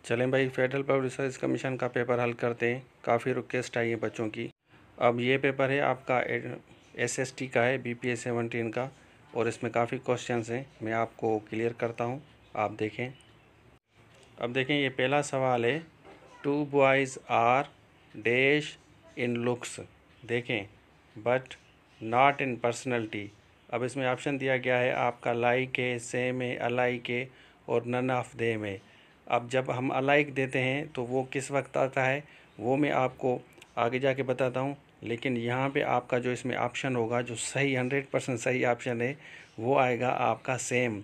चलें भाई, federal public service commission का पेपर हल करते हैं। काफ़ी रिक्वेस्ट आई है बच्चों की। अब ये पेपर है आपका SST का है, BPA 17 का, और इसमें काफ़ी क्वेश्चंस हैं। मैं आपको क्लियर करता हूँ, आप देखें। अब देखें, ये पहला सवाल है, 2 boys are dash in looks, देखें, बट नॉट इन पर्सनैलिटी। अब इसमें ऑप्शन दिया गया है आपका लाइक है, सेम है, अलाइक है और नन ऑफ देम है। अब जब हम अलाइक देते हैं तो वो किस वक्त आता है वो मैं आपको आगे जाके बताता हूँ। लेकिन यहाँ पे आपका जो इसमें ऑप्शन होगा, जो सही 100% सही ऑप्शन है, वो आएगा आपका सेम।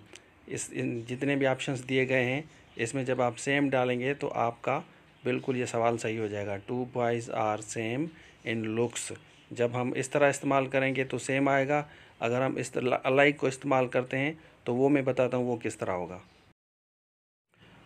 इन जितने भी ऑप्शंस दिए गए हैं, इसमें जब आप सेम डालेंगे तो आपका बिल्कुल ये सवाल सही हो जाएगा। 2 boys are same in looks, जब हम इस तरह इस्तेमाल करेंगे तो सेम आएगा। अगर हम इस तरह अलाइक को इस्तेमाल करते हैं तो वो मैं बताता हूँ वो किस तरह होगा।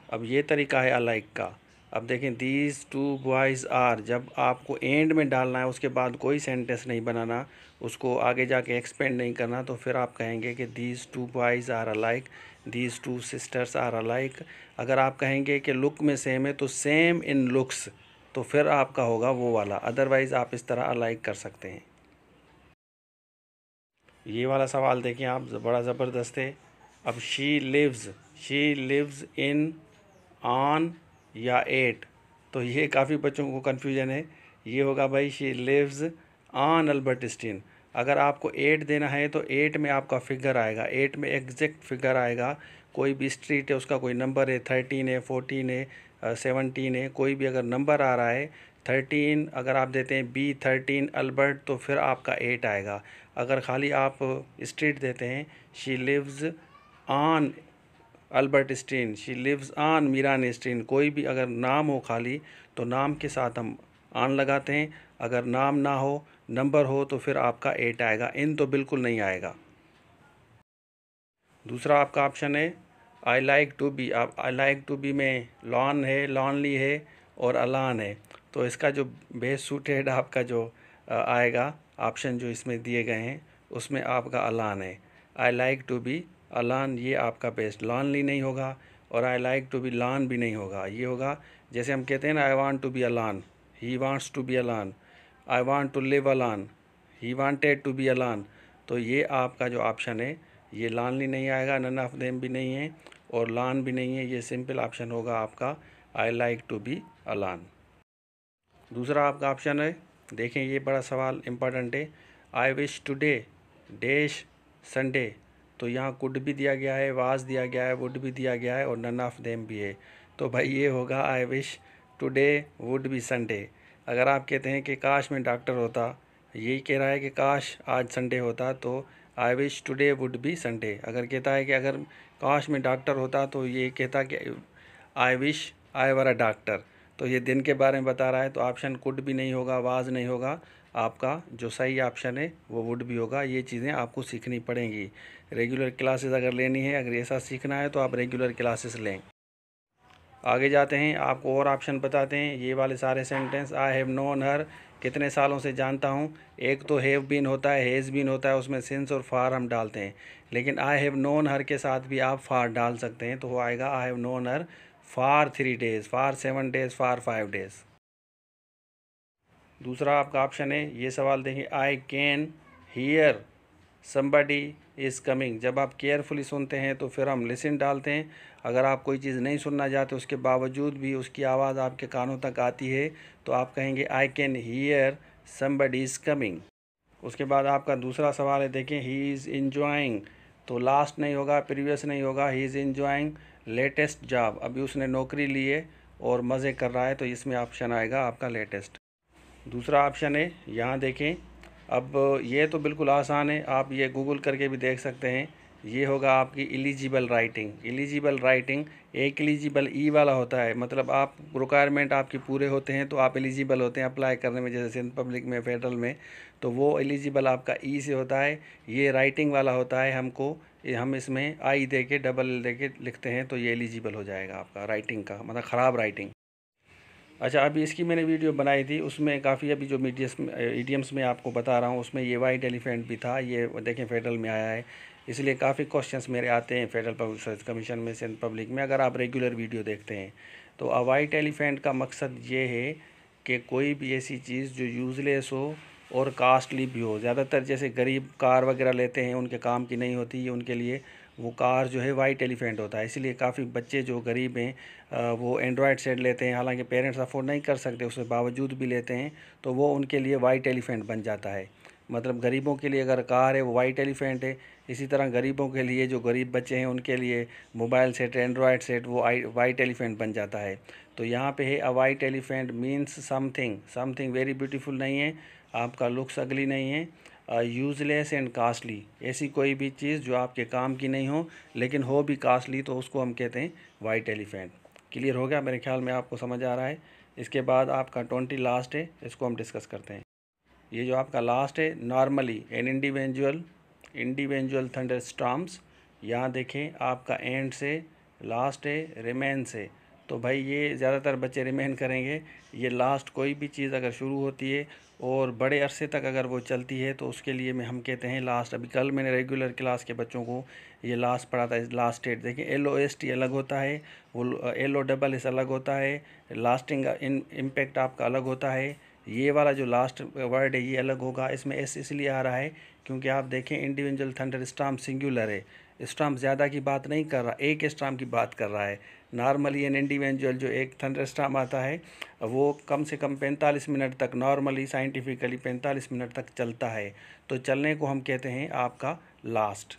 अब ये तरीका है अलाइक का। अब देखें, दीज 2 बॉयज़ आर, जब आपको एंड में डालना है, उसके बाद कोई सेंटेंस नहीं बनाना, उसको आगे जाके एक्सपेंड नहीं करना, तो फिर आप कहेंगे कि these 2 boys are alike, these 2 sisters are alike. अगर आप कहेंगे कि लुक में सेम है तो सेम इन लुक्स, तो फिर आपका होगा वो वाला। अदरवाइज़ आप इस तरह अलाइक कर सकते हैं। ये वाला सवाल देखें आप, बड़ा ज़बरदस्त है। अब शी लिव्स इन ऑन या एट, तो ये काफ़ी बच्चों को कन्फ्यूजन है। ये होगा भाई she lives on Albert Stein. अगर आपको 8 देना है तो 8 में आपका फिगर आएगा, 8 में एग्जैक्ट फिगर आएगा। कोई भी स्ट्रीट है, उसका कोई नंबर है, 13 है, 14 है, 17 है, कोई भी अगर नंबर आ रहा है 13, अगर आप देते हैं B13 अल्बर्ट, तो फिर आपका 8 आएगा। अगर खाली आप स्ट्रीट देते हैं, she lives on Albert Stein, she lives on Miran Stein, कोई भी अगर नाम हो खाली तो नाम के साथ हम ऑन लगाते हैं। अगर नाम ना हो, नंबर हो, तो फिर आपका 8 आएगा। इन तो बिल्कुल नहीं आएगा। दूसरा आपका ऑप्शन है आई लाइक टू बी। आप आई लाइक टू बी में लॉन है, लॉनली है और अलान है, तो इसका जो बेस्ट सूटेड आपका जो आएगा ऑप्शन जो इसमें दिए गए हैं, उसमें आपका अलान है। आई लाइक टू बी अलान, ये आपका बेस्ट। लॉनली नहीं होगा और I like to be lone भी नहीं होगा। ये होगा जैसे हम कहते हैं ना, आई वांट टू बी अलान, ही वांट्स टू बी अलान, आई वांट टू लिव अलान, ही वांटेड टू बी अलान। तो ये आपका जो ऑप्शन है, ये लॉनली नहीं आएगा, नन ऑफ देम भी नहीं है और लॉन भी नहीं है। ये सिंपल ऑप्शन होगा आपका आई लाइक टू बी अलान। दूसरा आपका ऑप्शन है, देखें ये बड़ा सवाल इम्पोर्टेंट है, I wish today dash Sunday. तो यहाँ कुड भी दिया गया है, वाज दिया गया है, वुड भी दिया गया है और नन ऑफ देम भी है। तो भाई ये होगा I wish today would be Sunday. अगर आप कहते हैं कि काश मैं डॉक्टर होता, यही कह रहा है कि काश आज संडे होता, तो I wish today would be Sunday. अगर कहता है कि अगर काश मैं डॉक्टर होता, तो ये कहता कि I wish I were a doctor. तो ये दिन के बारे में बता रहा है, तो ऑप्शन कुड भी नहीं होगा, वाज नहीं होगा। आपका जो सही ऑप्शन है वो वुड भी होगा। ये चीज़ें आपको सीखनी पड़ेंगी। रेगुलर क्लासेस अगर लेनी है, अगर ऐसा सीखना है, तो आप रेगुलर क्लासेस लें। आगे जाते हैं, आपको और ऑप्शन बताते हैं। ये वाले सारे सेंटेंस, आई हैव नोन हर, कितने सालों से जानता हूँ। एक तो हैव बीन होता है, हैज़ बीन होता है, उसमें सिंस और फार हम डालते हैं। लेकिन आई हैव नोन हर के साथ भी आप फार डाल सकते हैं, तो वो आएगा I have known her far 3 days, far 7 days, far 5 days. दूसरा आपका ऑप्शन है, ये सवाल देखिए, I can hear somebody is coming. जब आप केयरफुली सुनते हैं तो फिर हम लिसन डालते हैं। अगर आप कोई चीज़ नहीं सुनना चाहते, उसके बावजूद भी उसकी आवाज़ आपके कानों तक आती है, तो आप कहेंगे I can hear somebody is coming. उसके बाद आपका दूसरा सवाल है, देखें, ही इज़ इंजॉइंग। तो लास्ट नहीं होगा, प्रीवियस नहीं होगा, he is enjoying latest job. अभी उसने नौकरी ली है और मज़े कर रहा है, तो इसमें ऑप्शन आएगा आपका लेटेस्ट। दूसरा ऑप्शन है, यहाँ देखें, अब ये तो बिल्कुल आसान है, आप ये गूगल करके भी देख सकते हैं। ये होगा आपकी एलिजिबल राइटिंग। एलिजिबल राइटिंग एक एलिजिबल ई वाला होता है, मतलब आप रिक्वायरमेंट आपकी पूरे होते हैं तो आप एलिजिबल होते हैं अप्लाई करने में, जैसे सिंध पब्लिक में, फेडरल में, तो वो एलिजिबल आपका ई से होता है। ये राइटिंग वाला होता है, हम इसमें आई दे के डबल एल दे के लिखते हैं, तो ये एलिजिबल हो जाएगा आपका राइटिंग का, मतलब ख़राब राइटिंग। अच्छा, अभी इसकी मैंने वीडियो बनाई थी, उसमें काफ़ी अभी जो ईडियम्स में आपको बता रहा हूँ, उसमें ये वाइट एलिफेंट भी था। ये देखें फेडरल में आया है, इसलिए काफ़ी क्वेश्चंस मेरे आते हैं फेडरल पब्लिक सर्विस कमीशन में, सिंध पब्लिक में, अगर आप रेगुलर वीडियो देखते हैं। तो अ वाइट एलिफेंट का मकसद ये है कि कोई भी ऐसी चीज़ जो यूज़लेस हो और कास्टली भी हो। ज़्यादातर जैसे गरीब कार वगैरह लेते हैं, उनके काम की नहीं होती है, उनके लिए वो कार जो है वाइट एलिफेंट होता है। इसलिए काफ़ी बच्चे जो गरीब हैं वो एंड्रॉयड सेट लेते हैं, हालांकि पेरेंट्स अफोर्ड नहीं कर सकते, उसके बावजूद भी लेते हैं, तो वो उनके लिए वाइट एलिफेंट बन जाता है। मतलब गरीबों के लिए अगर कार है वो वाइट एलिफेंट है। इसी तरह गरीबों के लिए, जो गरीब बच्चे हैं उनके लिए मोबाइल सेट, एंड्रॉयड सेट, वो वाइट एलिफेंट बन जाता है। तो यहाँ पे है अ white elephant means something very beautiful नहीं है, आपका लुक्स अगली नहीं है, यूज़लेस एंड कास्टली, ऐसी कोई भी चीज़ जो आपके काम की नहीं हो लेकिन हो भी कास्टली, तो उसको हम कहते हैं वाइट एलिफेंट। क्लियर हो गया? मेरे ख्याल में आपको समझ आ रहा है। इसके बाद आपका 20 लास्ट है, इसको हम डिस्कस करते हैं। ये जो आपका लास्ट है, normally an individual thunder storms. यहाँ देखें आपका एंड से लास्ट है, रिमेन से। तो भाई ये ज़्यादातर बच्चे रिमेन करेंगे। ये लास्ट कोई भी चीज़ अगर शुरू होती है और बड़े अरसे तक अगर वो चलती है तो उसके लिए हम कहते हैं लास्ट। अभी कल मैंने रेगुलर क्लास के बच्चों को ये लास्ट पढ़ा था। लास्ट स्टेट देखिए, LOST अलग होता है, वो LOSS अलग होता है, लास्टिंग इम्पैक्ट आपका अलग होता है। ये वाला जो लास्ट वर्ड है ये अलग होगा। इसमें एस इसलिए आ रहा है क्योंकि आप देखें इंडिविजुअल थंडर स्टॉर्म सिंगुलर है, स्टॉर्म ज़्यादा की बात नहीं कर रहा, एक स्टॉर्म की बात कर रहा है। नॉर्मली एन इंडिविजुअल जो एक थंडर स्टॉर्म आता है वो कम से कम 45 मिनट तक, नॉर्मली साइंटिफिकली 45 मिनट तक चलता है। तो चलने को हम कहते हैं आपका लास्ट।